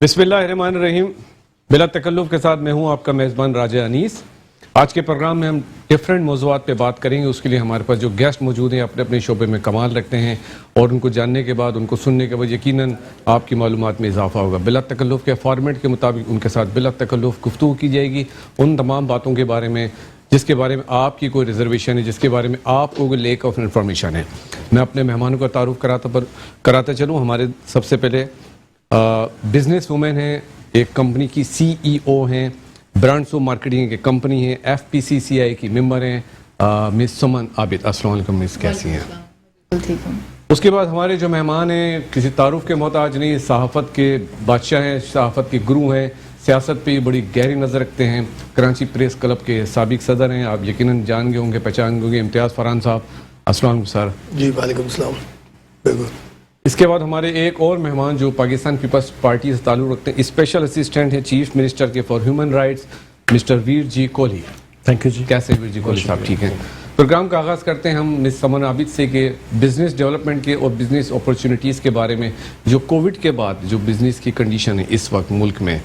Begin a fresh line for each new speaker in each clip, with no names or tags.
بسم اللہ الرحمن الرحیم. بلا تکلف کے ساتھ میں ہوں آپ کا میزبان راجہ انیس. آج کے پروگرام میں ہم ڈفرینٹ موضوعات پہ بات کریں گے. اس کے لیے ہمارے پاس جو گیسٹ موجود ہیں اپنے اپنے شعبے میں کمال رکھتے ہیں اور ان کو جاننے کے بعد ان کو سننے کے بعد یقیناً آپ کی معلومات میں اضافہ ہوگا. بلا تکلف کے فارمیٹ کے مطابق ان کے ساتھ بلا تکلف گفتگو کی جائے گی ان تمام باتوں کے بارے میں جس کے بارے میں آپ کی کوئی ریزرویشن ہے, جس کے بارے میں آپ کو کوئی لیک آف انفارمیشن ہے. میں اپنے مہمانوں کا تعارف کراتا چلوں. ہمارے سب سے پہلے بزنس وومن ہیں, ایک کمپنی کی سی ای او ہیں, برانڈس و مارکیٹنگ کی کمپنی ہے, ایف پی سی سی آئی کی ممبر ہیں مس سمن عابد. السلام علیکم مس, کیسی ہیں؟
ٹھیک ہوں.
اس کے بعد ہمارے جو مہمان ہیں کسی تعارف کے محتاج نہیں, صحافت کے بادشاہ ہیں, صحافت کے گرو ہیں, سیاست پہ بڑی گہری نظر رکھتے ہیں, کراچی پریس کلب کے سابق صدر ہیں. آپ یقیناً جان گے ہوں گے, پہچان گے ہوں گے, امتیاز فرحان صاحب. السلام علیکم سر.
جی وعلیکم السلام. بالکل.
اس کے بعد ہمارے ایک اور مہمان جو پاکستان پیپلز پارٹی سے تعلق رکھتے ہیں, اسپیشل اسسٹنٹ ہیں چیف منسٹر کے for human rights mister Veer ji Kohli.
Thank you ji.
کیسے ویر جی کوہلی صاحب؟ ٹھیک ہیں. پروگرام کا آغاز کرتے ہیں ہم مس سمن عابد سے کہ بزنس ڈیولپمنٹ کے اور بزنس اپرچونیٹیز کے بارے میں جو کووڈ کے بعد جو بزنس کی کنڈیشن ہے اس وقت ملک میں,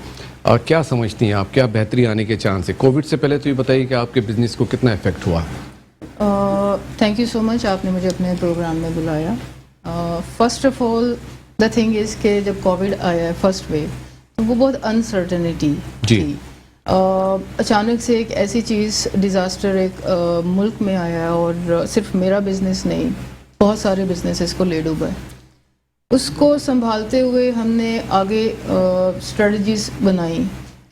کیا سمجھتی ہیں آپ, کیا بہتری آنے کے چانس ہے؟ کووڈ سے پہلے تو یہ بتائیے کہ آپ کے بزنس کو کتنا افیکٹ ہوا؟
تھینک یو سو مچ, آپ نے مجھے اپنے پروگرام میں بلایا. First of all the thing is کہ جب کووڈ آیا ہے فرسٹ ویو تو وہ بہت انسرٹنٹی تھی. اچانک سے ایک ایسی چیز ڈیزاسٹر ایک ملک میں آیا اور صرف میرا بزنس نہیں, بہت سارے بزنسز کو لے ڈوبا ہے. اس کو سنبھالتے ہوئے ہم نے آگے اسٹریٹجیز بنائی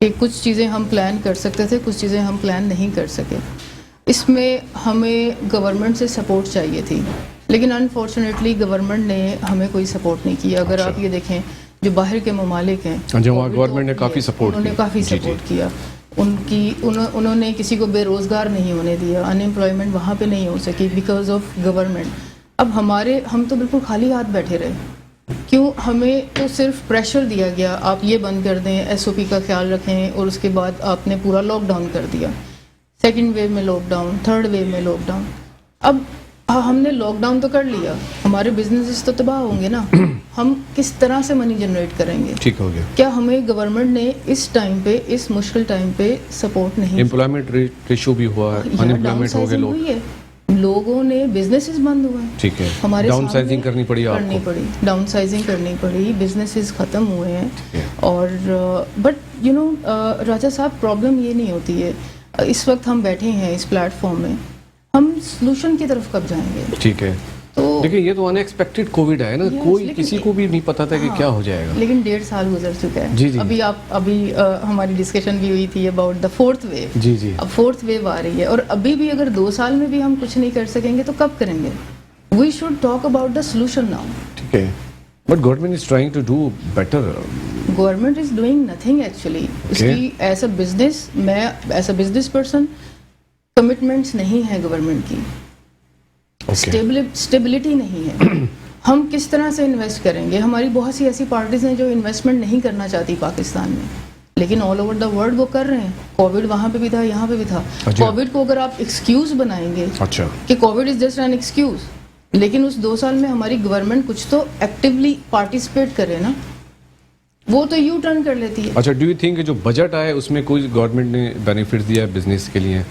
کہ کچھ چیزیں ہم پلان کر سکتے تھے, کچھ چیزیں ہم پلان نہیں کر سکے. اس میں ہمیں گورنمنٹ سے سپورٹ چاہیے تھی, لیکن انفارچونیٹلی گورنمنٹ نے ہمیں کوئی سپورٹ نہیں کیا. اگر آپ یہ دیکھیں جو باہر کے ممالک ہیں
گورنمنٹ نے کافی سپورٹ
انہوں نے کافی سپورٹ کیا. انہوں نے کسی کو بے روزگار نہیں ہونے دیا, ان امپلائمنٹ وہاں پہ نہیں ہو سکی بیکاز آف گورنمنٹ. اب ہم تو بالکل خالی ہاتھ بیٹھے رہے. کیوں؟ ہمیں تو صرف پریشر دیا گیا, آپ یہ بند کر دیں, ایس او پی کا خیال رکھیں, اور اس کے بعد آپ نے پورا لاک ڈاؤن کر دیا. سیکنڈ ویو میں لاک ڈاؤن, تھرڈ ویو میں لاک ڈاؤن. اب ہم نے لاک ڈاؤن تو کر لیا, ہمارے بزنسز تو تباہ ہوں گے نا. ہم کس طرح سے منی جنریٹ کریں گے؟
ٹھیک ہو گیا.
کیا ہمیں گورنمنٹ نے اس ٹائم پہ, اس مشکل ٹائم پہ سپورٹ نہیں؟
امپلائمنٹ ریشو بھی ہوا ہے, ان امپلائمنٹ ہو گئے,
لوگوں نے بزنسز بند ہوئے.
ٹھیک ہے.
ہمارے
ڈاؤن سائزنگ کرنی پڑی,
ڈاؤن سائزنگ کرنی پڑی, بزنسز ختم ہوئے ہیں. اور بٹ یو نو راجہ صاحب, پرابلم یہ نہیں ہوتی ہے. اس وقت ہم بیٹھے ہیں اس پلیٹ فارم میں, ہم سلوشن کی طرف کب جائیں گے؟
ٹھیک ہے. دیکھیں یہ تو ان ایکسپیکٹڈ کووڈ ہے نا, کوئی کسی کو بھی نہیں پتا تھا کہ کیا ہو جائے گا.
لیکن 1.5 سال گزر چکا ہے.
جی جی.
ابھی ہماری ڈسکشن بھی ہوئی تھی اباؤٹ دا فورتھ ویو.
جی جی.
اب فورتھ ویو آ رہی ہے, اور ابھی بھی اگر 2 سال میں بھی ہم کچھ نہیں کر سکیں گے تو کب کریں گے؟ We should talk about the solution now.
ٹھیک ہے. But government is trying to do better.
Government is doing nothing actually. اس کی ایز اے بزنس, میں as a business person, commitments نہیں ہے گورنمنٹ کی, اسٹیبلٹی نہیں ہے. ہم کس طرح سے انویسٹ کریں گے؟ ہماری بہت سی ایسی پارٹیز ہیں جو انویسٹمنٹ نہیں کرنا چاہتی پاکستان میں, لیکن آل اوور دا ورلڈ وہ کر رہے ہیں. کووڈ وہاں پہ بھی تھا, یہاں پہ بھی تھا. کووڈ کو اگر آپ ایکسکیوز بنائیں گے کہ Covid is just an excuse, لیکن اس 2 سال میں ہماری گورنمنٹ کچھ تو ایکٹیولی پارٹیسپیٹ کرے نا, وہ تو یو ٹرن کر لیتی ہے.
اچھا, ڈو یو تھنک کہ جو بجٹ آیا اس میں کوئی گورنمنٹ نے بینیفٹ دیا بزنس کے لیے؟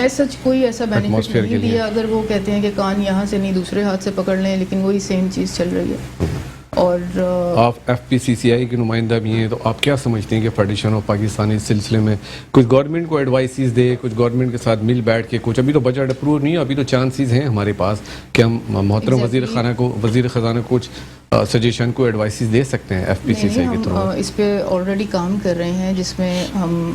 سچ کوئی ایسا بینیفٹ نہیں دیا. اگر وہ کہتے ہیں کہ کان یہاں سے نہیں دوسرے ہاتھ سے پکڑ لیں, لیکن وہی سیم چیز چل رہی ہے. اور
آپ ایف پی سی سی آئی کے نمائندہ بھی ہیں, تو آپ کیا سمجھتے ہیں کہ فیڈریشن آف پاکستان اس سلسلے میں کچھ گورنمنٹ کو ایڈوائسز دے, کچھ گورنمنٹ کے ساتھ مل بیٹھ کے کچھ؟ ابھی تو بجٹ اپروو نہیں ہے, ابھی تو چانسز ہیں ہمارے پاس کہ ہم محترم وزیر خزانہ کو کچھ سجیشن کو ایڈوائسز دے سکتے ہیں ایف پی سی سی آئی کے تھرو.
اس پہ آلریڈی کام کر رہے ہیں, جس میں ہم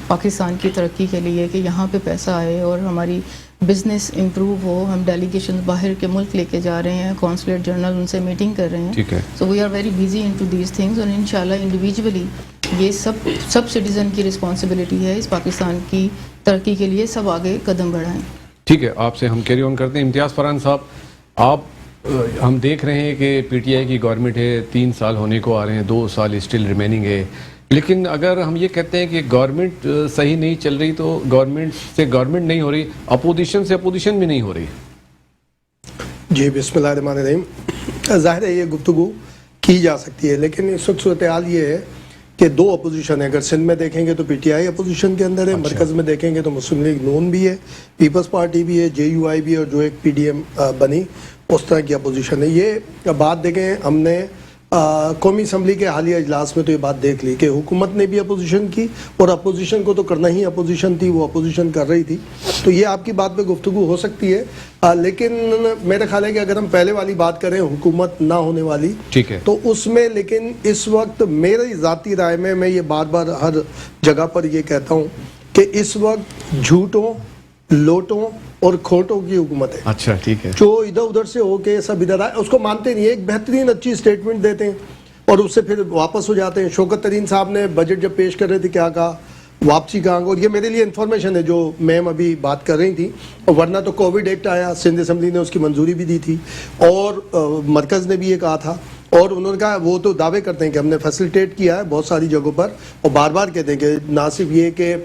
پاکستان کی ترقی کے لیے کہ یہاں پہ پیسہ آئے اور ہماری بزنس امپروو ہو, ہم ڈیلیگیشن باہر کے ملک لے کے جا رہے ہیں, کونسلیٹ جنرل ان سے میٹنگ کر رہے ہیں.
ٹھیک ہے.
So we are very busy in to these things, اور انشاءاللہ انڈیویجولی یہ سب سٹیزن کی رسپانسبلٹی ہے اس پاکستان کی ترقی کے لیے, سب آگے قدم بڑھائیں.
ٹھیک ہے, آپ سے ہم کیری آن کرتے ہیں. امتیاز فرحان صاحب, آپ ہم دیکھ رہے ہیں کہ پی ٹی آئی کی گورنمنٹ ہے, 3 سال ہونے کو آ رہے ہیں, 2 سال اسٹل ریمیننگ ہے, لیکن اگر ہم یہ کہتے ہیں کہ گورنمنٹ صحیح نہیں چل رہی تو گورنمنٹ سے گورنمنٹ نہیں ہو رہی, اپوزیشن سے اپوزیشن بھی نہیں ہو رہی.
جی بسم اللہ الرحمن الرحیم. ظاہر ہے یہ گفتگو کی جا سکتی ہے, لیکن اس وقت صورتحال یہ ہے کہ دو اپوزیشن ہے. اگر سندھ میں دیکھیں گے تو پی ٹی آئی اپوزیشن کے اندر ہے, مرکز میں دیکھیں گے تو مسلم لیگ نون بھی ہے, پیپلز پارٹی بھی ہے, جے یو آئی بھی ہے, اور جو ایک پی ڈی ایم بنی اس طرح کی اپوزیشن ہے. یہ بات دیکھیں ہم نے قومی اسمبلی کے حالیہ اجلاس میں تو یہ بات دیکھ لی کہ حکومت نے بھی اپوزیشن کی, اور اپوزیشن کو تو کرنا ہی اپوزیشن تھی, وہ اپوزیشن کر رہی تھی. تو یہ آپ کی بات پہ گفتگو ہو سکتی ہے, لیکن میرا خیال ہے کہ اگر ہم پہلے والی بات کریں حکومت نہ ہونے والی,
ٹھیک ہے,
تو اس میں لیکن اس وقت میری ذاتی رائے میں یہ بار بار ہر جگہ پر یہ کہتا ہوں کہ اس وقت جھوٹوں, لوٹوں اور کھوٹوں کی حکومت ہے.
اچھا ٹھیک ہے,
جو ادھر ادھر سے ہو کے سب ادھر آئے اس کو مانتے نہیں. ایک بہترین اچھی اسٹیٹمنٹ دیتے ہیں اور اس سے پھر واپس ہو جاتے ہیں. شوکت ترین صاحب نے بجٹ جب پیش کر رہے تھے کیا کہا, واپسی کہاں گا, اور یہ میرے لیے انفارمیشن ہے جو میم ابھی بات کر رہی تھی, اور ورنہ تو کووڈ ایکٹ آیا, سندھ اسمبلی نے اس کی منظوری بھی دی تھی, اور مرکز نے بھی یہ کہا تھا, اور انہوں نے کہا وہ تو دعوے کرتے ہیں کہ ہم نے فیسیلیٹیٹ کیا ہے بہت ساری جگہوں پر, اور بار بار کہتے ہیں کہ نہ صرف یہ کہ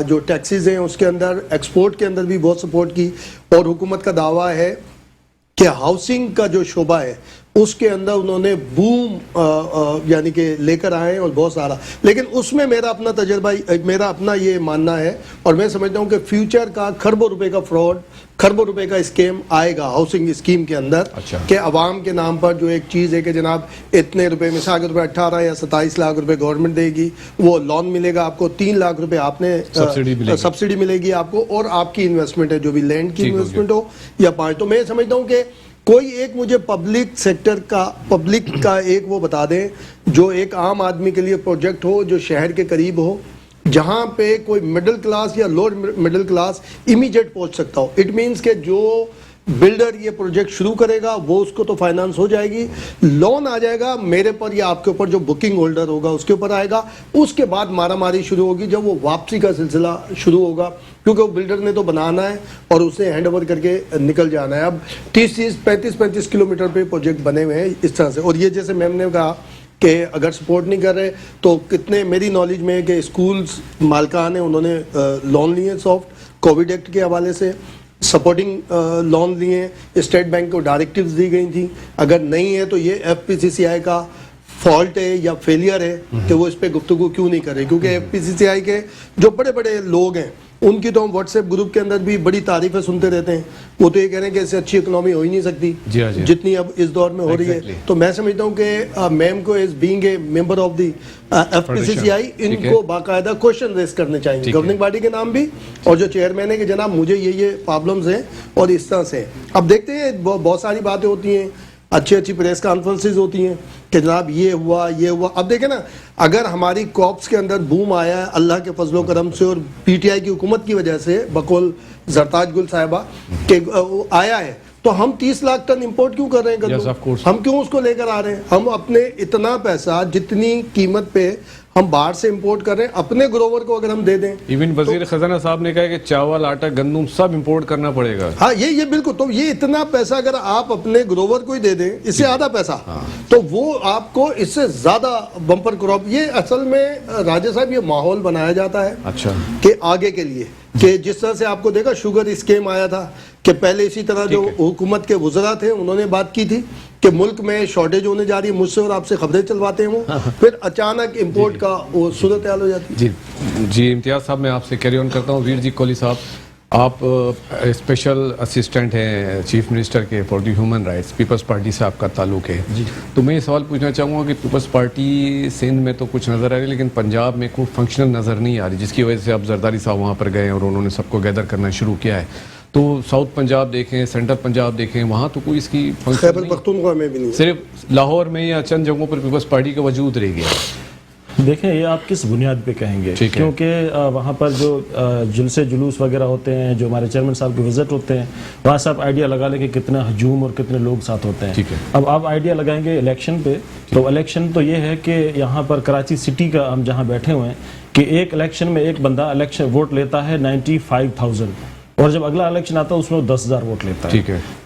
جو ٹیکسیز ہیں اس کے اندر, ایکسپورٹ کے اندر بھی بہت سپورٹ کی, اور حکومت کا دعویٰ ہے کہ ہاؤسنگ کا جو شعبہ ہے اس کے اندر انہوں نے بوم یعنی کہ لے کر آئے ہیں اور بہت سارا. لیکن اس میں میرا اپنا تجربہ, میرا اپنا یہ ماننا ہے, اور میں سمجھتا ہوں کہ فیوچر کا کھربوں روپے کا فراڈ, کھربوں روپے کا اسکیم آئے گا ہاؤسنگ اسکیم کے اندر, کہ عوام کے نام پر جو ایک چیز ہے کہ جناب اتنے روپے, مثال کے روپے 18 یا 27 لاکھ روپے گورنمنٹ دے گی, وہ لون ملے گا آپ کو, 3 لاکھ روپے آپ نے سبسڈی ملے گی آپ کو, اور آپ کی انویسٹمنٹ ہے جو بھی لینڈ کی انویسٹمنٹ ہو یا 5. تو میں سمجھتا ہوں کہ کوئی ایک مجھے پبلک سیکٹر کا, پبلک کا ایک وہ بتا دیں جو ایک عام آدمی کے لیے پروجیکٹ ہو, جو شہر کے قریب ہو, جہاں پہ کوئی مڈل کلاس یا لوور مڈل کلاس امیجیٹ پہنچ سکتا ہو. اٹ مینس کہ جو بلڈر یہ پروجیکٹ شروع کرے گا وہ اس کو تو فائنانس ہو جائے گی, لون آ جائے گا میرے پر یا آپ کے اوپر, جو بکنگ ہولڈر ہوگا اس کے اوپر آئے گا. اس کے بعد مارا ماری شروع ہوگی جب وہ واپسی کا سلسلہ شروع ہوگا, کیونکہ وہ بلڈر نے تو بنانا ہے اور اسے ہینڈ اوور کر کے نکل جانا ہے. اب 35 کلومیٹر پہ پروجیکٹ بنے ہوئے ہیں اس طرح سے. اور یہ جیسے میم نے کہا کہ اگر سپورٹ نہیں کر رہے تو کتنے, میری نالج میں ہے کہ اسکولز مالکان ہیں انہوں نے لون لیے سافٹ کووڈ ایکٹ کے حوالے سے, سپورٹنگ لون لیے, اسٹیٹ بینک کو ڈائریکٹیوز دی گئی تھیں. اگر نہیں ہے تو یہ ایف پی سی سی آئی کا فالٹ ہے یا فیلئر ہے کہ وہ اس پہ گفتگو کیوں نہیں کر رہے, کیونکہ ایف پی سی سی آئی کے جو بڑے بڑے لوگ ہیں ان کی تو ہم واٹس ایپ گروپ کے اندر بھی بڑی تعریفیں سنتے رہتے ہیں, وہ تو یہ کہہ رہے ہیں کہ اس سے اچھی اکنامی ہو ہی نہیں سکتی جتنی اب اس دور میں ہو رہی ہے. تو میں سمجھتا ہوں کہ میم کو as being a member of the F P C C I ان کو باقاعدہ کوشچن ریز کرنے چاہیے گورننگ باڈی کے نام بھی, اور جو چیئرمین ہے کہ جناب مجھے یہ پرابلمز ہیں اور اس طرح سے. اب دیکھتے ہیں بہت ساری باتیں ہوتی ہیں, اچھی پریس کانفرنسز ہوتی ہیں کہ جناب یہ ہوا یہ ہوا. اب دیکھیں نا, اگر ہماری کاپس کے اندر بوم آیا ہے اللہ کے فضل و کرم سے اور پی ٹی آئی کی حکومت کی وجہ سے, بقول زرتاج گل صاحبہ کہ آیا ہے, تو ہم 30 لاکھ ٹن امپورٹ کیوں کر رہے ہیں گندم, ہم کیوں اس کو لے کر آ رہے ہیں؟ ہم اپنے اتنا پیسہ جتنی قیمت پہ ہم باہر سے امپورٹ کر رہے ہیں اپنے گروور کو اگر ہم دے دیں.
ایون وزیر خزانہ صاحب نے کہا کہ چاول, آٹا, گندم سب امپورٹ کرنا پڑے گا.
ہاں یہ بالکل, تو یہ اتنا پیسہ اگر آپ اپنے گروور کو ہی دے دیں, اس سے آدھا پیسہ, تو وہ آپ کو اس سے زیادہ بمپر کراپ. یہ اصل میں راجہ صاحب یہ ماحول بنایا جاتا ہے
اچھا
کہ آگے کے لیے, کہ جس طرح سے آپ کو دیکھا شوگر اسکیم آیا تھا کہ پہلے اسی طرح جو حکومت کے وزراء تھے انہوں نے بات کی تھی کہ ملک میں شارٹیج ہونے جا رہی ہے, مجھ سے اور آپ سے خبریں چلواتے ہیں وہ, پھر اچانک امپورٹ کا وہ صورتحال ہو جاتی ہے.
جی امتیاز صاحب میں آپ سے کیری آن کرتا ہوں. ویر جی کوہلی صاحب, آپ اسپیشل اسسٹنٹ ہیں چیف منسٹر کے for the human rights, people's party سے آپ کا تعلق ہے. تو میں یہ سوال پوچھنا چاہوں گا کہ پیپلز پارٹی سندھ میں تو کچھ نظر آ رہی ہے لیکن پنجاب میں کوئی فنکشنل نظر نہیں آ رہی, جس کی وجہ سے اب زرداری صاحب وہاں پر گئے اور انہوں نے سب کو گیدر کرنا شروع کیا ہے. تو ساؤتھ پنجاب دیکھیں, سینٹرل پنجاب دیکھیں, وہاں تو کوئی اس کی
خیبر پختونخوا میں بھی نہیں,
صرف لاہور میں یا چند جگہوں پر پیپلز پارٹی کا وجود رہ گیا.
دیکھیں یہ آپ کس بنیاد پہ کہیں گے, کیونکہ وہاں پر جو جلسے جلوس وغیرہ ہوتے ہیں, جو ہمارے چیئرمین صاحب کے وزٹ ہوتے ہیں, وہاں سے آپ آئیڈیا لگا لیں کہ کتنا ہجوم اور کتنے لوگ ساتھ ہوتے ہیں. اب آپ آئیڈیا لگائیں گے الیکشن پہ, تو الیکشن تو یہ ہے کہ یہاں پر کراچی سٹی کا ہم جہاں بیٹھے ہوئے ہیں کہ ایک الیکشن میں ایک بندہ الیکشن ووٹ لیتا ہے 95,000, اور جب اگلا الیکشن آتا ہے اس میں 10,000 ووٹ لیتا ہے.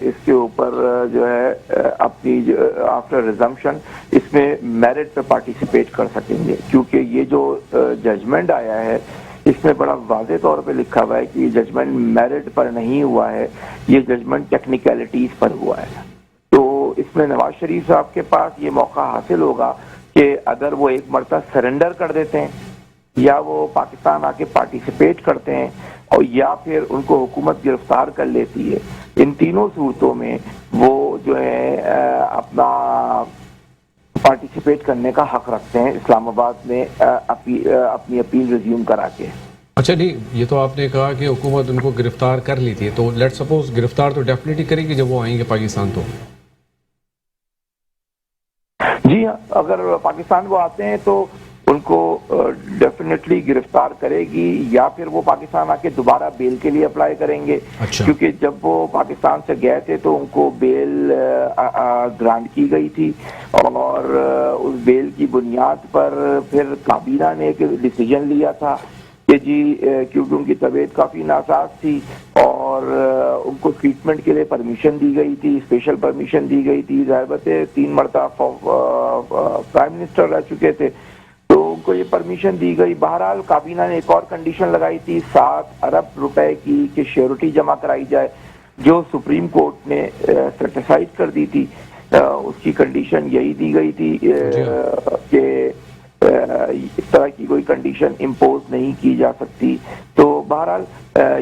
اس کے اوپر جو ہے اپنی آفٹر ریزمپشن اس میں میرٹ پہ پارٹیسپیٹ کر سکیں گے، کیونکہ یہ جو ججمنٹ آیا ہے اس میں بڑا واضح طور پہ لکھا ہوا ہے کہ یہ ججمنٹ میرٹ پر نہیں ہوا ہے، یہ ججمنٹ ٹیکنیکلٹیز پر ہوا ہے۔ تو اس میں نواز شریف صاحب کے پاس یہ موقع حاصل ہوگا کہ اگر وہ ایک مرتبہ سرنڈر کر دیتے ہیں یا وہ پاکستان آ کے پارٹیسپیٹ کرتے ہیں اور یا پھر ان کو حکومت گرفتار کر لیتی ہے، ان تینوں صورتوں میں وہ جو ہے اپنا پارٹیسپیٹ کرنے کا حق رکھتے ہیں اسلام آباد میں اپنی اپیل ریزیوم کرا کے۔
اچھا نہیں، یہ تو آپ نے کہا کہ حکومت ان کو گرفتار کر لی تھی، تو لیٹ سپوز گرفتار تو ڈیفینیٹلی کرے گی جب وہ آئیں گے پاکستان تو؟
جی ہاں، اگر پاکستان وہ آتے ہیں تو ان کو ڈیفینیٹلی گرفتار کرے گی، یا پھر وہ پاکستان آ کے دوبارہ بیل کے لیے اپلائی کریں گے۔
اچھا۔
کیونکہ جب وہ پاکستان سے گئے تھے تو ان کو بیل گرانٹ کی گئی تھی، اور اس بیل کی بنیاد پر پھر کابینہ نے ایک ڈیسیجن لیا تھا کہ جی کیونکہ ان کی طبیعت کافی ناساز تھی اور ان کو ٹریٹمنٹ کے لیے پرمیشن دی گئی تھی، اسپیشل پرمیشن دی گئی تھی، ظاہر بات ہے 3 مرتبہ پرائم منسٹر رہ چکے تھے تو ان کو یہ پرمیشن دی گئی۔ بہرحال کابینہ نے ایک اور کنڈیشن لگائی تھی 7 ارب روپے کی کہ شیورٹی جمع کرائی جائے، جو سپریم کورٹ نے سیٹسفائڈ کر دی تھی۔ اس کی کنڈیشن یہی دی گئی تھی کہ اس طرح کی کوئی کنڈیشن امپوز نہیں کی جا سکتی۔ تو بہرحال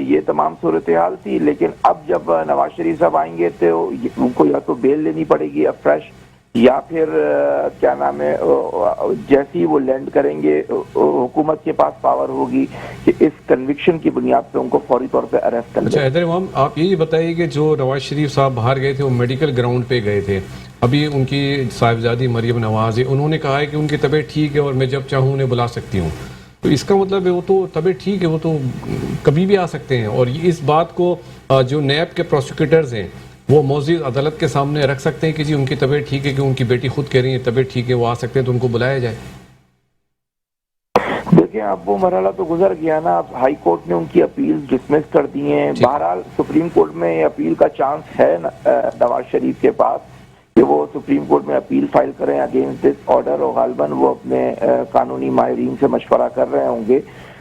یہ تمام صورتحال تھی، لیکن اب جب نواز شریف صاحب آئیں گے تو ان کو یا تو بیل لینی پڑے گی اب فریش، یا پھر کیا نام ہے جیسی وہ لینڈ کریں گے حکومت کے پاس پاور ہوگی کہ اس کنوکشن کی بنیاد پہ ان کو فوری طور پہ اریسٹ کر لیں۔
اچھا حیدر امام، آپ یہی بتائیے کہ جو نواز شریف صاحب باہر گئے تھے وہ میڈیکل گراؤنڈ پہ گئے تھے، ابھی ان کی صاحبزادی مریم نواز ہے، انہوں نے کہا ہے کہ ان کی طبیعت ٹھیک ہے اور میں جب چاہوں انہیں بلا سکتی ہوں، تو اس کا مطلب ہے وہ تو طبیعت ٹھیک ہے، وہ تو کبھی بھی آ سکتے ہیں، اور اس بات کو جو نیب کے پروسیکیوٹرز ہیں وہ معزز عدالت کے سامنے رکھ سکتے ہیں کہ جی ان کی طبیعت ٹھیک ہے، کہ ان کی بیٹی خود کہہ رہی ہے طبیعت ٹھیک ہے، وہ آ سکتے ہیں تو ان کو بلایا جائے۔
دیکھیں اب وہ مرحلہ تو گزر گیا نا، اب ہائی کورٹ نے ان کی اپیل ڈسمس کر دی ہیں۔ بہرحال سپریم کورٹ میں اپیل کا چانس ہے نواز شریف کے پاس کہ وہ سپریم کورٹ میں اپیل فائل کریں اگینسٹ دس آرڈر، اور غالباً وہ اپنے قانونی ماہرین سے مشورہ کر رہے ہوں گے۔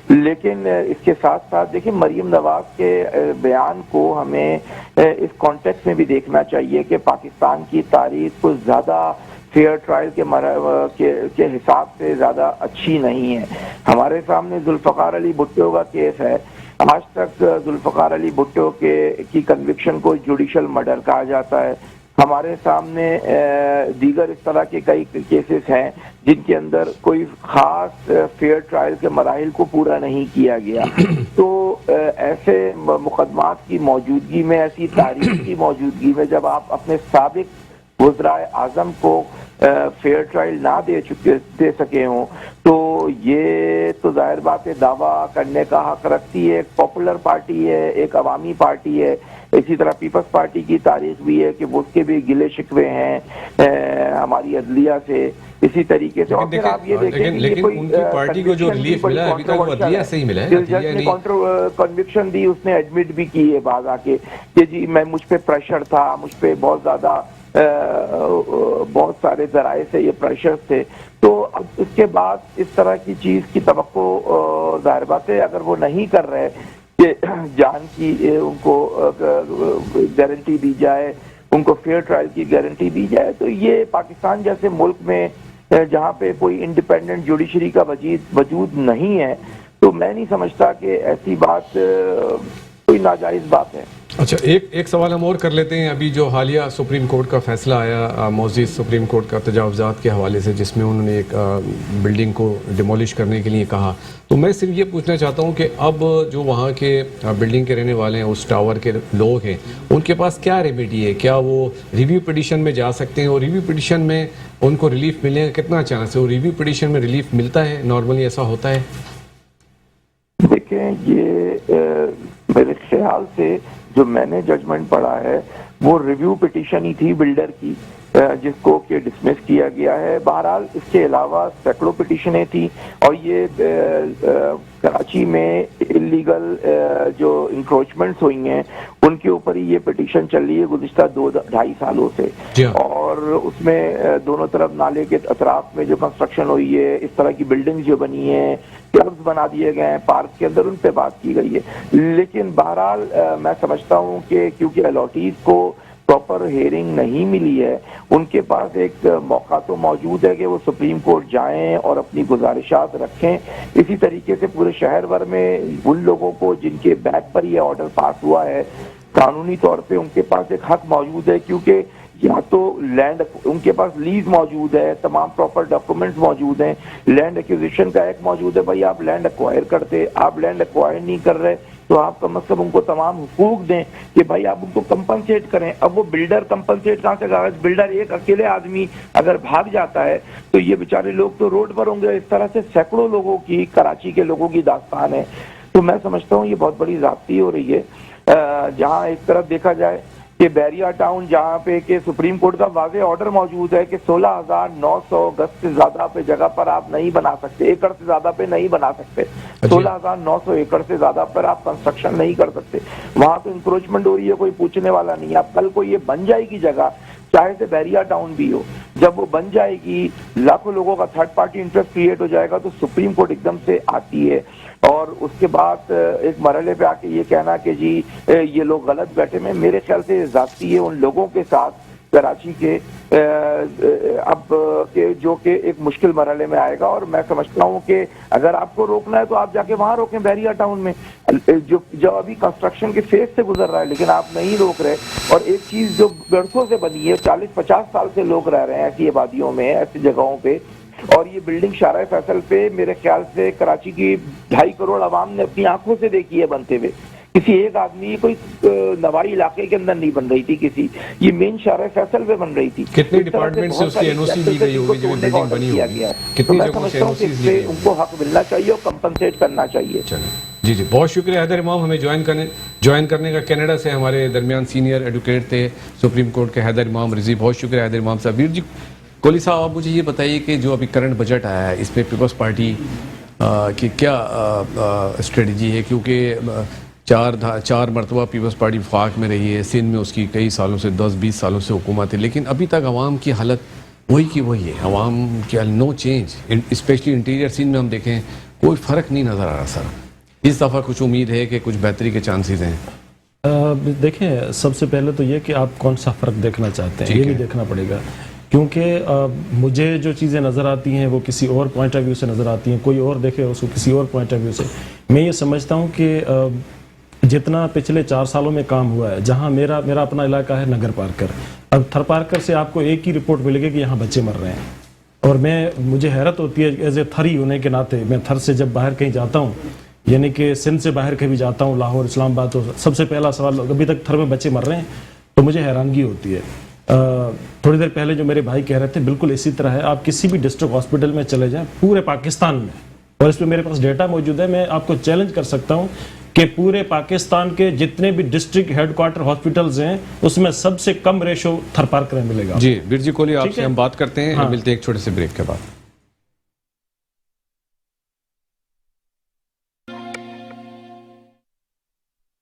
لیکن اس کے ساتھ ساتھ دیکھیں مریم نواز کے بیان کو ہمیں اس کانٹیکس میں بھی دیکھنا چاہیے کہ پاکستان کی تاریخ کچھ زیادہ فیئر ٹرائل کے حساب سے زیادہ اچھی نہیں ہے۔ ہمارے سامنے ذوالفقار علی بھٹو کا کیس ہے، آج تک ذوالفقار علی بھٹو کی کنوکشن کو جوڈیشل مرڈر کہا جاتا ہے۔ ہمارے سامنے دیگر اس طرح کے کئی کیسز ہیں جن کے اندر کوئی خاص فیئر ٹرائل کے مراحل کو پورا نہیں کیا گیا۔ تو ایسے مقدمات کی موجودگی میں، ایسی تاریخ کی موجودگی میں جب آپ اپنے سابق وزرائے اعظم کو فیئر ٹرائل نہ دے سکے ہوں تو یہ تو ظاہر بات ہے دعویٰ کرنے کا حق رکھتی ہے۔ ایک پاپولر پارٹی ہے، ایک عوامی پارٹی ہے، اسی طرح پیپلز پارٹی کی تاریخ بھی ہے کہ وہ اس کے بھی گلے شکوے ہیں ہماری عدلیہ سے، اسی طریقے سے۔ اور پھر آپ یہ دیکھیں کہ
لیکن ان کی پارٹی کو جو ریلیف ملا ہے ابھی تک وہ عدلیہ سے ہی ملا ہے،
جج نے کنوکشن دی، اس نے ایڈمٹ بھی کی ہے بعد آ کے کہ جی مجھ پہ پریشر تھا، مجھ پہ بہت زیادہ بہت سارے ذرائع سے یہ پریشر تھے۔ تو اب اس کے بعد اس طرح کی چیز کی توقع ظاہر بات ہے اگر وہ نہیں کر رہے کہ جان کی ان کو گارنٹی دی جائے، ان کو فیئر ٹرائل کی گارنٹی دی جائے، تو یہ پاکستان جیسے ملک میں جہاں پہ کوئی انڈیپینڈنٹ جوڈیشری کا وجود نہیں ہے، تو میں نہیں سمجھتا کہ ایسی بات کوئی ناجائز بات ہے۔
اچھا ایک سوال ہم اور کر لیتے ہیں۔ ابھی جو حالیہ سپریم کورٹ کا فیصلہ آیا معزز سپریم کورٹ کا تجاوزات کے حوالے سے، جس میں انہوں نے ایک بلڈنگ کو ڈیمولش کرنے کے لیے کہا، تو میں صرف یہ پوچھنا چاہتا ہوں کہ اب جو وہاں کے بلڈنگ کے رہنے والے ہیں، اس ٹاور کے لوگ ہیں، ان کے پاس کیا ریمیڈی ہے؟ کیا وہ ریویو پٹیشن میں جا سکتے ہیں؟ اور ریویو پٹیشن میں ان کو ریلیف ملنے کا کتنا چانس ہے؟ اور ریویو پٹیشن میں ریلیف ملتا ہے؟ نارملی ایسا ہوتا ہے؟
دیکھیں یہ میرے خیال سے جو میں نے ججمنٹ پڑھا ہے وہ ریویو پٹیشن ہی تھی بلڈر کی، جس کو کہ ڈسمس کیا گیا ہے. بہرحال اس کے علاوہ سینکڑوں پٹیشنیں تھیں اور یہ کراچی میں انلیگل جو انکروچمنٹس ہوئی ہیں ان کے اوپر ہی یہ پٹیشن چل رہی ہے گزشتہ 2-2.5 سالوں سے. اور اس میں دونوں طرف نالے کے اطراف میں جو کنسٹرکشن ہوئی ہے, اس طرح کی بلڈنگ جو بنی ہیں, کلبز بنا دیے گئے ہیں پارک کے اندر, ان پہ بات کی گئی ہے. لیکن بہرحال میں سمجھتا ہوں کہ کیونکہ الاٹیز کو پراپر ہیئرنگ نہیں ملی ہے, ان کے پاس ایک موقع تو موجود ہے کہ وہ سپریم کورٹ جائیں اور اپنی گزارشات رکھیں. اسی طریقے سے پورے شہر بھر میں ان لوگوں کو جن کے بیک پر یہ آرڈر پاس ہوا ہے, قانونی طور پہ ان کے پاس ایک حق موجود ہے, کیونکہ یا تو لینڈ ان کے پاس لیز موجود ہے, تمام پراپر ڈاکومنٹس موجود ہیں, لینڈ ایکوزیشن کا ایک موجود ہے. بھائی آپ لینڈ ایکوائر کرتے, آپ لینڈ ایکوائر نہیں کر رہے تو آپ کم از کم ان کو تمام حقوق دیں کہ بھائی آپ ان کو کمپنسیٹ کریں. اب وہ بلڈر کمپنسیٹ کہاں سے کرے؟ بلڈر ایک اکیلے آدمی اگر بھاگ جاتا ہے تو یہ بیچارے لوگ تو روڈ پر ہوں گے. اس طرح سے سینکڑوں لوگوں کی, کراچی کے لوگوں کی داستان ہے. تو میں سمجھتا ہوں یہ بہت بڑی زیادتی ہو رہی ہے. جہاں ایک طرف دیکھا جائے کہ بیریا ٹاؤن جہاں پہ کہ سپریم کورٹ کا واضح آرڈر موجود ہے کہ 16,900 گز سے زیادہ پہ جگہ پر آپ نہیں بنا سکتے, ایکڑ سے زیادہ پہ نہیں بنا سکتے, 16,900 ایکڑ سے زیادہ پر آپ کنسٹرکشن نہیں کر سکتے. وہاں تو انکروچمنٹ ہو رہی ہے, کوئی پوچھنے والا نہیں. اب کل کو یہ بن جائے گی جگہ, چاہے سے بیریا ٹاؤن بھی ہو, جب وہ بن جائے گی لاکھوں لوگوں کا تھرڈ پارٹی انٹرسٹ کریٹ ہو جائے گا, تو سپریم کورٹ ایک دم سے آتی ہے اور اس کے بعد ایک مرحلے پہ آ کے یہ کہنا کہ جی یہ لوگ غلط بیٹھے میں, میرے خیال سے زیادتی ہے ان لوگوں کے ساتھ کراچی کے اب جو کہ ایک مشکل مرحلے میں آئے گا. اور میں سمجھتا ہوں کہ اگر آپ کو روکنا ہے تو آپ جا کے وہاں روکیں, بیریا ٹاؤن میں جو ابھی کنسٹرکشن کے فیز سے گزر رہا ہے, لیکن آپ نہیں روک رہے. اور ایک چیز جو برسوں سے بنی ہے, 40-50 سال سے لوگ رہ رہے ہیں ایسی آبادیوں میں, ایسی جگہوں پہ, اور یہ بلڈنگ شارع فیصل پہ میرے خیال سے کراچی کی 2.5 کروڑ عوام نے اپنی آنکھوں سے دیکھی ہے بنتے ہوئے. کسی ایک آدمی, کوئی نوائی علاقے کے اندر نہیں بن رہی تھی کسی, یہ مین شارع فیصل پہ بن رہی تھی.
کتنے ڈپارٹمنٹ سے اس کی این او سی دی گئی ہوگی جو بلڈنگ بنی ہوگی, کتنی جگہوں سے این او سی دی گئی,
ان کو حق ملنا چاہیے اور کمپنسیٹ کرنا چاہیے.
جی جی, بہت شکریہ حیدر امام ہمیں جوائن کرنے کا. کینیڈا سے ہمارے درمیان سینئر ایڈوکیٹ تھے سپریم کورٹ کے حیدر امام رضی. بہت شکریہ حیدر امام صاحب. ویر جی کوہلی صاحب, آپ مجھے یہ بتائیے کہ جو ابھی کرنٹ بجٹ آیا ہے اس میں پیپلز پارٹی کی کیا اسٹریٹجی ہے, کیونکہ 4 مرتبہ پیپلز پارٹی وفاق میں رہی ہے, سندھ میں اس کی کئی سالوں سے 10-20 سالوں سے حکومت ہے, لیکن ابھی تک عوام کی حالت وہی کی وہی ہے. عوام کی نو چینج, اسپیشلی انٹیریئر سندھ میں ہم دیکھیں کوئی فرق نہیں نظر آ رہا. سر اس دفعہ کچھ امید ہے کہ کچھ بہتری کے چانسز ہیں؟
دیکھیں, سب سے پہلے تو یہ کہ آپ کون سا فرق دیکھنا چاہتے ہیں یہ بھی دیکھنا پڑے گا, کیونکہ مجھے جو چیزیں نظر آتی ہیں وہ کسی اور پوائنٹ آف ویو سے نظر آتی ہیں, کوئی اور دیکھے اس کو کسی اور پوائنٹ آف ویو سے. میں یہ سمجھتا ہوں کہ جتنا پچھلے 4 سالوں میں کام ہوا ہے, جہاں میرا اپنا علاقہ ہے نگر پارکر, اب تھر پارکر سے آپ کو ایک ہی رپورٹ ملے گی کہ یہاں بچے مر رہے ہیں. اور مجھے حیرت ہوتی ہے ایز اے تھری ہونے کے ناطے, میں تھر سے جب باہر کہیں جاتا ہوں, یعنی کہ سندھ سے باہر کہیں بھی جاتا ہوں, لاہور, اسلام آباد, تو سب سے پہلا سوال ابھی تک تھر میں بچے مر رہے ہیں, تو مجھے حیرانگی ہوتی ہے. تھوڑی دیر پہلے جو میرے بھائی کہہ رہے تھے بالکل اسی طرح ہے. آپ کسی بھی ڈسٹرکٹ ہاسپٹل میں چلے جائیں پورے پاکستان میں, اور اس پہ میرے پاس ڈیٹا موجود ہے, میں آپ کو چیلنج کر سکتا ہوں کہ پورے پاکستان کے جتنے بھی ڈسٹرکٹ ہیڈ کوارٹر ہاسپٹلز ہیں اس میں سب سے کم ریشو تھر پارکر میں ملے گا.
جی ویر جی کوہلی, آپ سے ہم بات کرتے ہیں, ملتے ہیں ایک چھوٹے سے بریک کے بعد.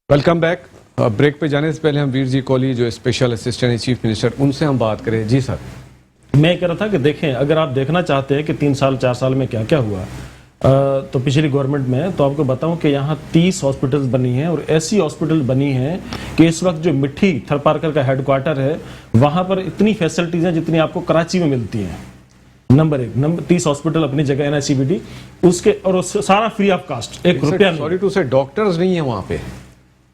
Welcome back. بریک پہ جانے سے پہلے ہم ویر جی کوہلی جو اسپیشل اسسٹنٹ چیف منسٹر, ان سے ہم بات کریں. جی سر.
میں کہہ رہا تھا کہ دیکھیں, اگر آپ دیکھنا چاہتے ہیں کہ 3-4 سال میں کیا ہوا, تو پچھلی گورنمنٹ میں, تو آپ کو بتاؤں کہ یہاں 30 ہاسپٹلز بنی ہیں, اور ایسی ہاسپٹل بنی ہیں کہ اس وقت جو مٹھی تھر پارکر کا ہیڈ کوارٹر ہے وہاں پر اتنی فیسلٹیز ہیں جتنی آپ کو کراچی میں ملتی ہیں. نمبر 1, 30 ہاسپٹل اپنی جگہ NICBD, اس کے, اور سارا فری آف کاسٹ, 1 روپیہ نہیں.
سوری ٹو سے ڈاکٹرز نہیں ہیں وہاں پہ,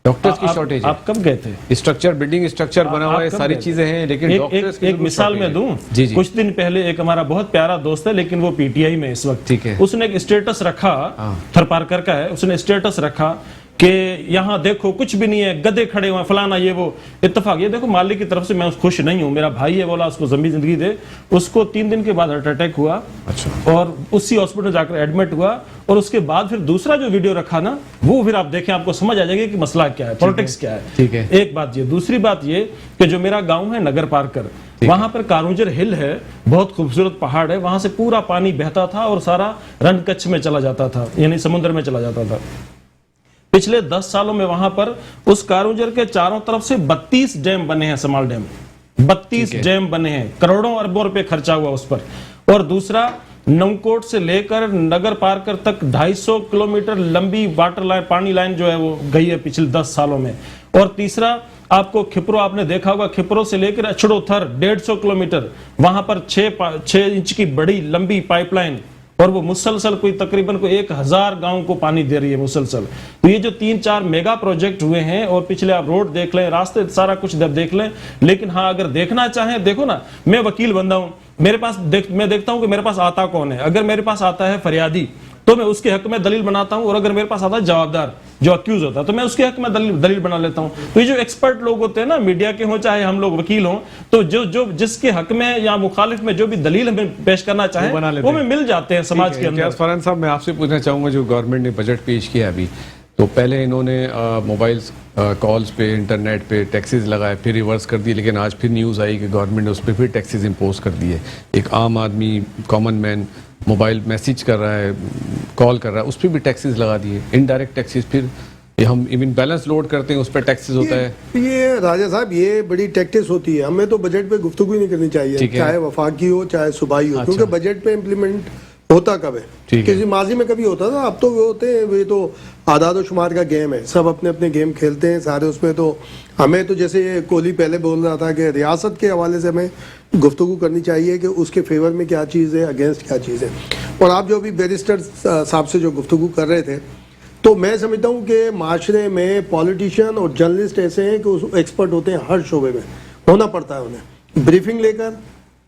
ڈاکٹرز کی شارٹیج ہے.
آپ کب گئے تھے؟
اسٹرکچر, بلڈنگ اسٹرکچر بنا ہوا ہے, ساری چیزیں ہیں, لیکن
ایک مثال میں دوں. کچھ دن پہلے ایک ہمارا بہت پیارا دوست ہے, لیکن وہ PTI میں اس وقت, اس نے ایک اسٹیٹس رکھا, تھر پارکر کا ہے, اس نے اسٹیٹس رکھا کہ یہاں دیکھو کچھ بھی نہیں ہے, گدے کھڑے ہوئے, فلانا یہ وہ. اتفاق یہ دیکھو, مالک کی طرف سے میں خوش نہیں ہوں, میرا بھائی ہے, بولا اس کو لمبی زندگی دے. اس کو 3 دن کے بعد ہارٹ اٹیک ہوا, اور اسی ہاسپٹل جا کر ایڈمٹ ہوا. اور اس کے بعد پھر دوسرا جو ویڈیو رکھا نا, وہ پھر آپ دیکھیں, آپ کو سمجھ آ جائے گا کہ مسئلہ کیا ہے, پولیٹکس کیا ہے. ایک بات یہ. دوسری بات یہ کہ جو میرا گاؤں ہے نگر پارکر, وہاں پر کارونجر ہل ہے, بہت خوبصورت پہاڑ ہے, وہاں سے پورا پانی بہتا تھا اور سارا رن کچھ میں چلا جاتا تھا, یعنی سمندر میں چلا جاتا تھا. پچھلے 10 سالوں میں وہاں پر اس کارونجر کے چاروں طرف سے 32 ڈیم بنے ہیں, سمال ڈیم 32 ڈیم بنے ہیں, کروڑوں اربوں روپے خرچہ ہوا اس پر. اور دوسرا, نوکوٹ سے لے کر نگر پارکر تک 250 کلومیٹر لمبی واٹر لائن, پانی لائن جو ہے وہ گئی ہے پچھلے 10 سالوں میں. اور تیسرا, آپ کو کھپرو, آپ نے دیکھا ہوگا, کھپرو سے لے کر اچھڑو تھر 150 کلومیٹر, وہاں پر 6 انچ کی بڑی لمبی پائپ لائن, اور وہ مسلسل کوئی تقریباً 1000 گاؤں کو پانی دے رہی ہے مسلسل. تو یہ جو 3-4 میگا پروجیکٹ ہوئے ہیں, اور پچھلے آپ روڈ دیکھ لیں, راستے, سارا کچھ دیکھ لیں. لیکن ہاں, اگر دیکھنا چاہیں, دیکھو نا, میں وکیل بندہ ہوں, میرے پاس میں دیکھتا ہوں کہ میرے پاس آتا کون ہے. اگر میرے پاس آتا ہے فریادی تو میں اس کے حق میں دلیل بناتا ہوں, اور اگر میرے پاس آتا ہے جوابدار جو اکیوز ہوتا ہے تو میں اس کے حق میں دلیل بنا لیتا ہوں. تو یہ جو ایکسپرٹ لوگ ہوتے ہیں نا, میڈیا کے ہوں چاہے ہم لوگ وکیل ہوں, تو جو جس کے حق میں یا مخالف میں جو بھی دلیل ہمیں پیش کرنا چاہیں وہ میں مل جاتے ہیں سماج کے اندر.
فرحان صاحب, میں آپ سے پوچھنا چاہوں گا, جو گورنمنٹ نے بجٹ پیش کیا ابھی, تو پہلے انہوں نے موبائل کالز پہ, انٹرنیٹ پہ ٹیکسز لگائے, پھر ریورس کر دیے, لیکن آج پھر نیوز آئی کہ گورنمنٹ نے اس پہ پھر ٹیکسز امپوز کر دیے. ایک عام آدمی, کامن مین, موبائل میسیج کر رہا ہے, کال کر رہا ہے, اس پہ بھی ٹیکسز لگا دیے, انڈائریکٹ ٹیکسز. پھر ہم ایون بیلنس لوڈ کرتے ہیں, اس پہ ٹیکسز ہوتا ہے.
یہ راجہ صاحب, یہ بڑی ٹیکٹس ہوتی ہے. ہمیں تو بجٹ پہ گفتگو ہی نہیں کرنی چاہیے, چاہے وفاقی ہو چاہے صوبائی ہو, کیونکہ بجٹ پہ امپلیمنٹ ہوتا کب ہے, کسی ماضی میں کبھی ہوتا تھا, اب تو وہ ہوتے ہیں, یہ تو اعداد و شمار کا گیم ہے, سب اپنے اپنے گیم کھیلتے ہیں سارے. اس میں تو ہمیں تو جیسے کوہلی پہلے بول رہا تھا کہ ریاست کے حوالے سے ہمیں گفتگو کرنی چاہیے کہ اس کے فیور میں کیا چیز ہے, اگینسٹ کیا چیز ہے. اور آپ جو ابھی بیرسٹر صاحب سے جو گفتگو کر رہے تھے, تو میں سمجھتا ہوں کہ معاشرے میں پولیٹیشین اور جرنلسٹ ایسے ہیں کہ ایکسپرٹ ہوتے ہیں, ہر شعبے میں ہونا پڑتا ہے انہیں, بریفنگ لے کر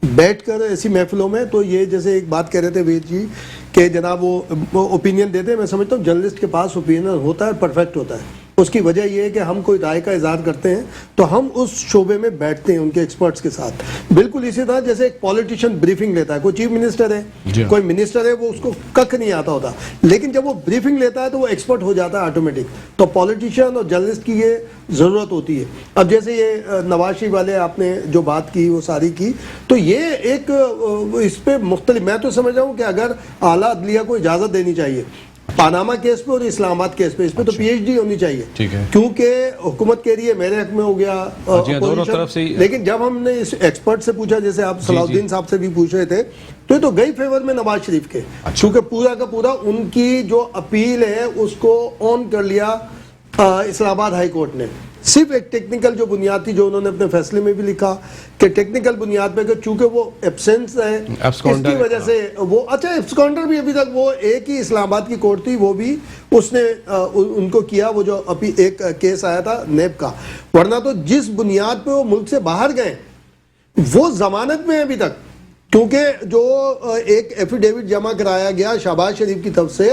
بیٹھ کر ایسی محفلوں میں. تو یہ جیسے ایک بات کہہ رہے تھے وید جی کہ جناب وہ اوپینین دیتے ہیں, میں سمجھتا ہوں جرنلسٹ کے پاس اوپینین ہوتا ہے, پرفیکٹ ہوتا ہے. اس کی وجہ یہ ہے کہ ہم کوئی رائے کا اظہار کرتے ہیں تو ہم اس شعبے میں بیٹھتے ہیں ان کے ایکسپرٹس کے ساتھ. بالکل اسی طرح جیسے ایک پولیٹیشین بریفنگ لیتا ہے, کوئی چیف منسٹر ہے, کوئی منسٹر ہے, وہ اس کو کک نہیں آتا ہوتا, لیکن جب وہ بریفنگ لیتا ہے تو وہ ایکسپرٹ ہو جاتا ہے آٹومیٹک. تو پولیٹیشین اور جرنلسٹ کی یہ ضرورت ہوتی ہے. اب جیسے یہ نواز شریف والے آپ نے جو بات کی وہ ساری کی, تو یہ ایک اس پہ مختلف, میں تو سمجھ رہا ہوں کہ اگر اعلیٰ عدلیہ کو اجازت دینی چاہیے پاناما کیس پہ اور اسلام آباد کیس پہ, اس پہ تو پی ایچ ڈی ہونی چاہیے, کیونکہ حکومت کہہ رہی ہے میرے حق میں ہو گیا, لیکن جب ہم نے اس ایکسپرٹ سے پوچھا, جیسے آپ صلاح الدین صاحب سے بھی پوچھ رہے تھے, تو یہ تو گئی فیور میں نواز شریف کے, کیونکہ پورا کا پورا ان کی جو اپیل ہے اس کو آن کر لیا اسلام آباد ہائی کورٹ نے. صرف ایک ٹیکنیکل جو بنیاد تھی, جو انہوں نے اپنے فیصلے میں بھی لکھا کہ ٹیکنیکل بنیاد پہ کہ چونکہ وہ ایبسنس ہے اس کی وجہ سے وہ, اچھا ایبسکانڈر بھی ابھی تک وہ ایک ہی اسلام آباد کی کورٹ تھی, وہ بھی اس نے ان کو کیا, وہ جو ابھی ایک کیس آیا تھا نیب کا. ورنہ تو جس بنیاد پہ وہ ملک سے باہر گئے وہ ضمانت میں ہے ابھی تک, کیونکہ جو ایک ایفیڈیوٹ جمع کرایا گیا شہباز شریف کی طرف سے,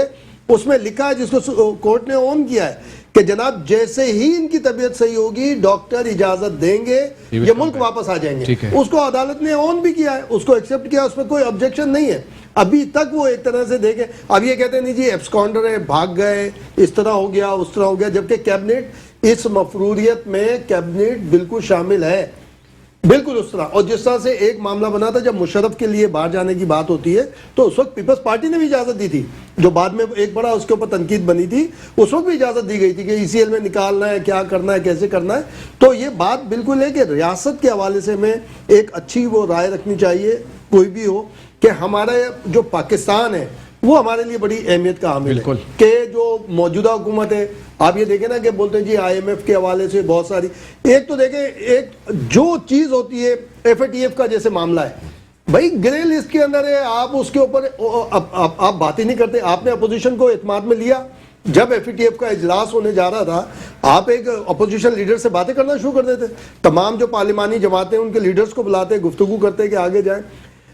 اس میں لکھا ہے, جس کو کورٹ نے آن کیا ہے, کہ جناب جیسے ہی ان کی طبیعت صحیح ہوگی ڈاکٹر اجازت دیں گے یہ ملک واپس آ جائیں گے. اس کو عدالت نے آن بھی کیا ہے, اس کو ایکسیپٹ کیا, اس میں کوئی آبجیکشن نہیں ہے ابھی تک. وہ ایک طرح سے دیکھیں, اب یہ کہتے ہیں نہیں جی ایبسکانڈر ہے, بھاگ گئے, اس طرح ہو گیا اس طرح ہو گیا, جبکہ کیبنٹ اس مفروریت میں کیبنٹ بالکل شامل ہے, بالکل اس طرح. اور جس طرح سے ایک معاملہ بنا تھا جب مشرف کے لیے باہر جانے کی بات ہوتی ہے, تو اس وقت پیپلز پارٹی نے بھی اجازت دی تھی, جو بعد میں ایک بڑا اس کے اوپر تنقید بنی تھی, اس وقت بھی اجازت دی گئی تھی کہ ای سی ایل میں نکالنا ہے, کیا کرنا ہے, کیسے کرنا ہے. تو یہ بات بالکل ہے کہ ریاست کے حوالے سے ہمیں ایک اچھی وہ رائے رکھنی چاہیے, کوئی بھی ہو, کہ ہمارا جو پاکستان ہے وہ ہمارے لیے بڑی اہمیت کا حامل ہے, کہ جو موجودہ حکومت ہے, آپ یہ دیکھیں نا کہ بولتے ہیں جی آئی ایم ایف کے حوالے سے بہت ساری, ایک تو دیکھیں ایک جو چیز ہوتی ہے ایف اے ٹی ایف کا جیسے معاملہ ہے, بھائی گرے لسٹ کے اندر ہے, آپ اس کے اوپر آپ بات ہی نہیں کرتے. آپ نے اپوزیشن کو اعتماد میں لیا, جب ایف اے ٹی ایف کا اجلاس ہونے جا رہا تھا آپ ایک اپوزیشن لیڈر سے باتیں کرنا شروع کر دیتے, تمام جو پارلیمانی جماعتیں ان کے لیڈرز کو بلاتے, گفتگو کرتے کہ آگے جائیں.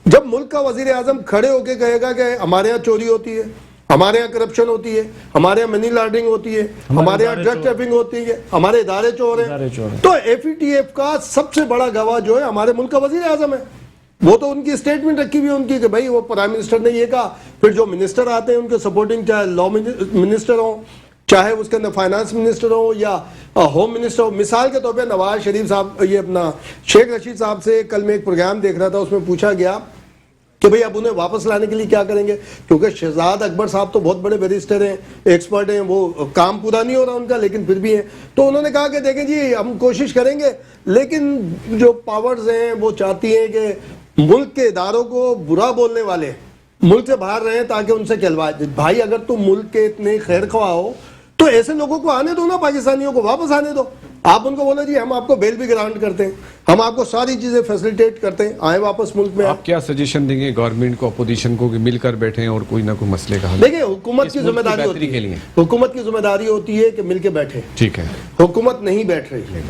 جب ملک کا وزیر اعظم کھڑے ہو کے کہے گا کہ ہمارے ہاں چوری ہوتی ہے, ہمارے ہاں کرپشن ہوتی ہے, ہمارے ہاں منی لانڈرنگ ہوتی ہے, ہمارے ہاں ڈرگ ٹریفنگ ہوتی ہے, ہمارے ادارے چور ہیں, تو ایف ای ٹی ایف کا سب سے بڑا گواہ جو ہے ہمارے ملک کا وزیر اعظم ہے. وہ تو ان کی اسٹیٹمنٹ رکھی ہوئی ہے ان کی کہ بھائی وہ پرائم منسٹر نے یہ کہا, پھر جو منسٹر آتے ہیں ان کے سپورٹنگ, چاہے لا منسٹر ہوں, چاہے اس کے اندر فائنانس منسٹر ہوں, یا ہوم منسٹر. مثال کے طور پہ نواز شریف صاحب, یہ اپنا شیخ رشید صاحب سے کل میں ایک پروگرام دیکھ رہا تھا, اس میں پوچھا گیا کہ بھئی اب انہیں واپس لانے کے لیے کیا کریں گے, کیونکہ شہزاد اکبر صاحب تو بہت بڑے بیرسٹر ہیں, ایکسپرٹ ہیں, وہ کام پورا نہیں ہو رہا ان کا لیکن پھر بھی ہیں. تو انہوں نے کہا کہ دیکھیں جی ہم کوشش کریں گے, لیکن جو پاورز ہیں وہ چاہتی ہیں کہ ملک کے اداروں کو برا بولنے والے ملک سے باہر رہیں تاکہ ان سے کہلوائے. بھائی اگر تم ملک کے اتنے خیر خواہ ہو تو ایسے لوگوں کو آنے دو نا, پاکستانیوں کو واپس آنے دو. آپ ان کو بولے جی ہم آپ کو بیل بھی گرانٹ کرتے ہیں, ہم آپ کو ساری چیزیں فیسلیٹیٹ کرتے ہیں, آئیں واپس ملک میں.
آپ کیا سجیشن دیں گے گورنمنٹ کو, اپوزیشن کو, کہ مل کر بیٹھیں اور کوئی نہ کوئی مسئلے کا حل؟
دیکھیں حکومت کی ذمہ داری ہوتی ہے, حکومت کی ذمہ داری ہوتی ہے کہ مل کے بیٹھے.
ٹھیک ہے,
حکومت نہیں بیٹھ رہی,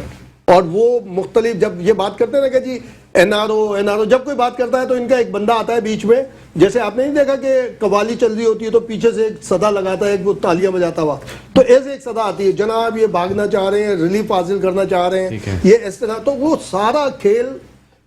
اور وہ مختلف جب یہ بات کرتے ہیں نا کہ جی این آر او, جب کوئی بات کرتا ہے تو ان کا ایک بندہ آتا ہے بیچ میں, جیسے آپ نے نہیں دیکھا کہ قوالی چل رہی ہوتی ہے تو پیچھے سے ایک صدا لگاتا ہے, ایک وہ تالیاں بجاتا ہوا, تو ایسے ایک صدا آتی ہے جناب یہ بھاگنا چاہ رہے ہیں, ریلیف حاصل کرنا چاہ رہے ہیں, یہ اس طرح, تو وہ سارا کھیل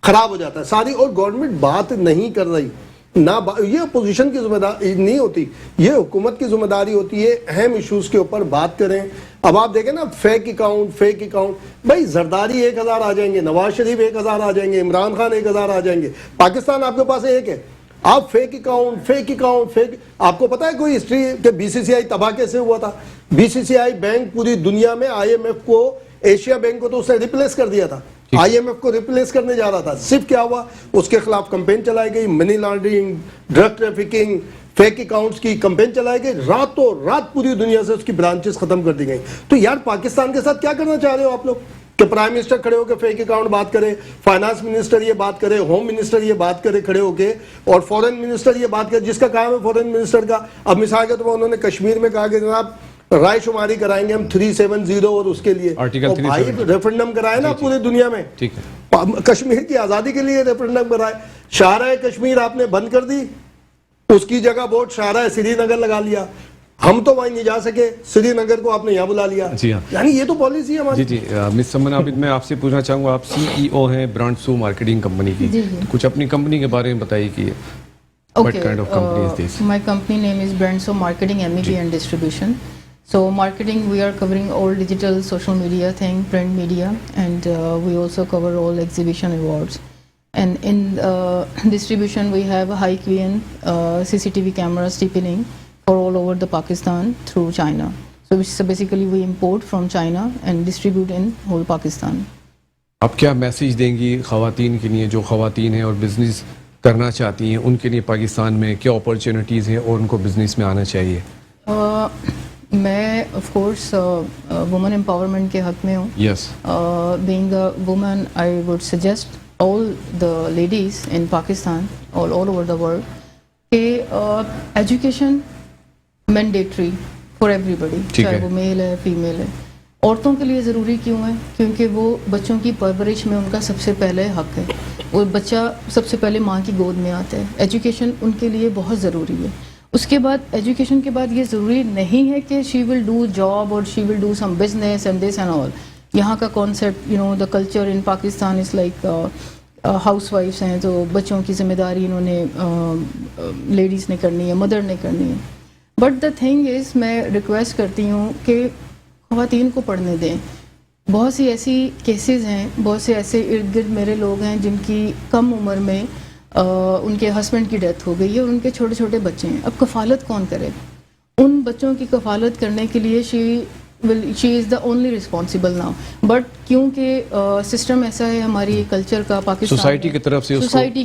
خراب ہو جاتا ہے ساری. اور گورنمنٹ بات نہیں کر رہی نہ, یہ اپوزیشن کی ذمہ داری نہیں ہوتی, یہ حکومت کی ذمہ داری ہوتی ہے اہم ایشوز کے اوپر بات کریں. اب آپ دیکھیں نا فیک اکاؤنٹ, بھائی زرداری 1000 آ جائیں گے, نواز شریف 1000 آ جائیں گے, عمران خان 1000 آ جائیں گے, پاکستان آپ کے پاس ایک ہے. آپ فیک اکاؤنٹ, آپ کو پتا ہے کوئی ہسٹری کہ بی سی سی آئی تباہ کیسے ہوا تھا؟ B C C I bank پوری دنیا میں آئی ایم ایف کو, ایشیا بینک کو تو اس نے ریپلیس کر دیا تھا, آئی ایم ایف کو ریپلیس کرنے جا رہا تھا. صرف کیا ہوا, اس کے خلاف کمپین چلائی گئی, money laundering, drug trafficking, fake accounts کی کمپین چلائی گئی, راتوں رات پوری دنیا سے اس کی برانچز ختم کر دی گئی. تو یار پاکستان کے ساتھ کیا کرنا چاہ رہے ہو آپ لوگ کہ پرائم منسٹر کھڑے ہو کے فیک اکاؤنٹ بات کرے, فائنانس منسٹر یہ بات کرے, ہوم منسٹر یہ بات کرے کھڑے ہو کے, اور فورن منسٹر یہ بات کرے جس کا کام ہے فورن منسٹر کا. اب مثال کے طور پر انہوں نے کشمیر میں کہا کہ جناب رائے شماری کرائیں گے ہم 370 اور اس کے لیے بھائی ریفرنڈم کرائے نا پوری دنیا میں, کشمیر کی آزادی کے لیے ریفرنڈم کرائے. شاہراہ کشمیر آپ نے بند کر دی, اس کی جگہ بورڈ شاہراہ سری نگر لگا لیا, ہم تو وہیں نہیں جا سکے, سری نگر کو آپ نے یہاں بلا لیا. یعنی یہ تو پالیسی ہے ہماری.
جی مس سمن عابد, میں آپ سے پوچھنا چاہوں گا, آپ سی ای او ہیں برانڈ سو مارکیٹنگ کمپنی کی, کچھ اپنی کمپنی کے بارے میں بتائیے کہ what kind of company is this?
My company name is Brandso Marketing, MEP and Distribution. So marketing, we are covering all digital, social media thing, print media, and we also cover all exhibition awards. And in distribution, we have a high QN CCTV cameras deepening for all over the Pakistan through China. So basically, we import from China and distribute in whole Pakistan.
آپ کیا message دیں گی خواتین کے لیے جو خواتین ہیں اور بزنس کرنا چاہتی ہیں, ان کے لیے پاکستان میں کیا اپرچونیٹیز ہیں اور ان کو بزنس میں آنا چاہیے؟
میں آف کورس وومن امپاورمنٹ کے حق میں ہوں.
Yes,
being a woman I would suggest all the ladies in Pakistan, all over the world, کہ ایجوکیشن مینڈیٹری فار ایوری بڈی, چاہے وہ میل ہے فیمیل ہے. عورتوں کے لیے ضروری کیوں ہے؟ کیونکہ وہ بچوں کی پرورش میں ان کا سب سے پہلے حق ہے. وہ بچہ سب سے پہلے ماں کی گود میں آتا ہے. ایجوکیشن ان کے لیے بہت ضروری ہے. اس کے بعد ایجوکیشن کے بعد یہ ضروری نہیں ہے کہ شی ول ڈو جاب اور she will do some business and this and all. یہاں کا concept the culture in Pakistan is like ہاؤس وائفس ہیں تو بچوں کی ذمہ داری انہوں نے لیڈیز نے کرنی ہے, مدر نے کرنی ہے. بٹ دا تھنگ از, میں ریکویسٹ کرتی ہوں کہ خواتین کو پڑھنے دیں. بہت سی ایسی کیسز ہیں, بہت سے ایسے ارد گرد میرے لوگ ہیں جن کی کم عمر میں ان کے ہسبینڈ کی ڈیتھ ہو گئی ہے اور ان کے چھوٹے چھوٹے بچے ہیں. اب کفالت کون کرے؟ ان بچوں کی کفالت کرنے کے لیے she is the only responsible now. But کیونکہ سسٹم ایسا ہے ہماری کلچر کا پاکستان
سوسائٹی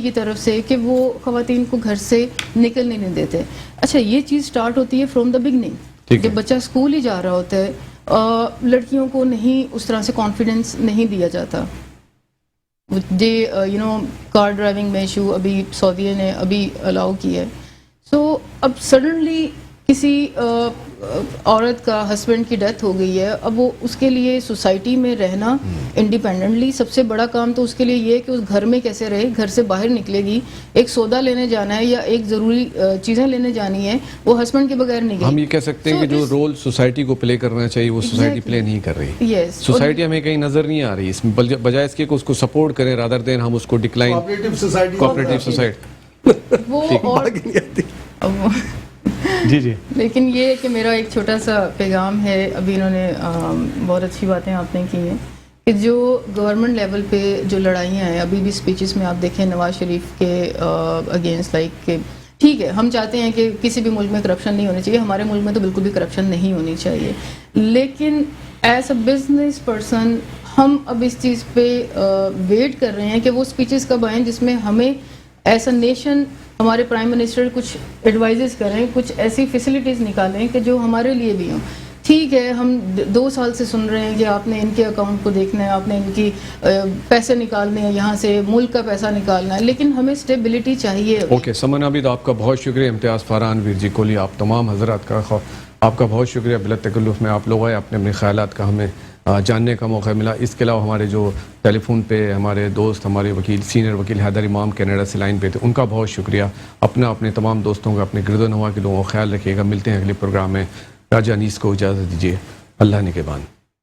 کی طرف سے کہ وہ خواتین کو گھر سے نکلنے نہیں دیتے. اچھا, یہ چیز سٹارٹ ہوتی ہے فرام دا بگننگ. جب بچہ اسکول ہی جا رہا ہوتا ہے, لڑکیوں کو نہیں اس طرح سے کانفیڈنس نہیں دیا جاتا. کار ڈرائیونگ میں ایشو ابھی سعودیہ نے ابھی الاؤ کی ہے. سو اب سڈنلی کسی عورت کا ہسبینڈ کی ڈیتھ ہو گئی ہے, اب وہ اس کے لیے سوسائٹی میں رہنا انڈیپینڈنٹلی سب سے بڑا کام تو اس کے لیے یہ ہے کہ اس گھر میں کیسے رہے. گھر سے باہر نکلے گی, ایک سودا لینے جانا ہے یا ایک ضروری چیزیں لینے جانی ہے, وہ ہسبینڈ کے بغیر نہیں گئی. ہم یہ کہہ سکتے ہیں کہ جو رول سوسائٹی کو پلے کرنا چاہیے وہ سوسائٹی پلے نہیں کر رہی. سوسائٹی ہمیں کہیں نظر نہیں آ رہی اس میں, بجائے اس کے کہ اس کو سپورٹ کریں رادر دین ہم اس کو ڈکلائن. کوآپریٹو سوسائٹی جی جی
لیکن یہ ہے کہ میرا ایک چھوٹا سا پیغام ہے. ابھی انہوں نے بہت اچھی باتیں آپ نے کی ہیں کہ جو گورنمنٹ لیول پہ جو لڑائیاں ہیں ابھی بھی اسپیچز میں آپ دیکھیں نواز شریف کے اگینسٹ لائک کہ ٹھیک ہے ہم چاہتے ہیں کہ کسی بھی ملک میں کرپشن نہیں ہونی چاہیے, ہمارے ملک میں تو بالکل بھی کرپشن نہیں ہونی چاہیے, لیکن ایز اے بزنس پرسن ہم اب اس چیز پہ ویٹ کر رہے ہیں کہ وہ اسپیچز کب آئیں جس میں ہمیں ایز اے نیشن ہمارے پرائم منسٹر کچھ ایڈوائزز کریں, کچھ ایسی فیسلٹیز نکالیں کہ جو ہمارے لیے بھی ہوں. ٹھیک ہے ہم 2 سال سے سن رہے ہیں کہ آپ نے ان کے اکاؤنٹ کو دیکھنا ہے, آپ نے ان کی پیسے نکالنے ہیں, یہاں سے ملک کا پیسہ نکالنا ہے, لیکن ہمیں اسٹیبلٹی چاہیے.
اوکے سمن عابد آپ کا بہت شکریہ, امتیاز فاران, ویر جی کوہلی, آپ تمام حضرات کا آپ کا بہت شکریہ. بلا تکلف میں آپ لوگ آئے, آپ نے اپنے خیالات کا ہمیں جاننے کا موقع ملا. اس کے علاوہ ہمارے جو ٹیلی فون پہ ہمارے دوست, ہمارے وکیل, سینئر وکیل حیدر امام کینیڈا سے لائن پہ تھے, ان کا بہت شکریہ. اپنے تمام دوستوں کا, اپنے گرد و نواح کے لوگوں کا خیال رکھیے گا. ملتے ہیں اگلے پروگرام میں. راجہ انیس کو اجازت دیجیے. اللہ نگہبان.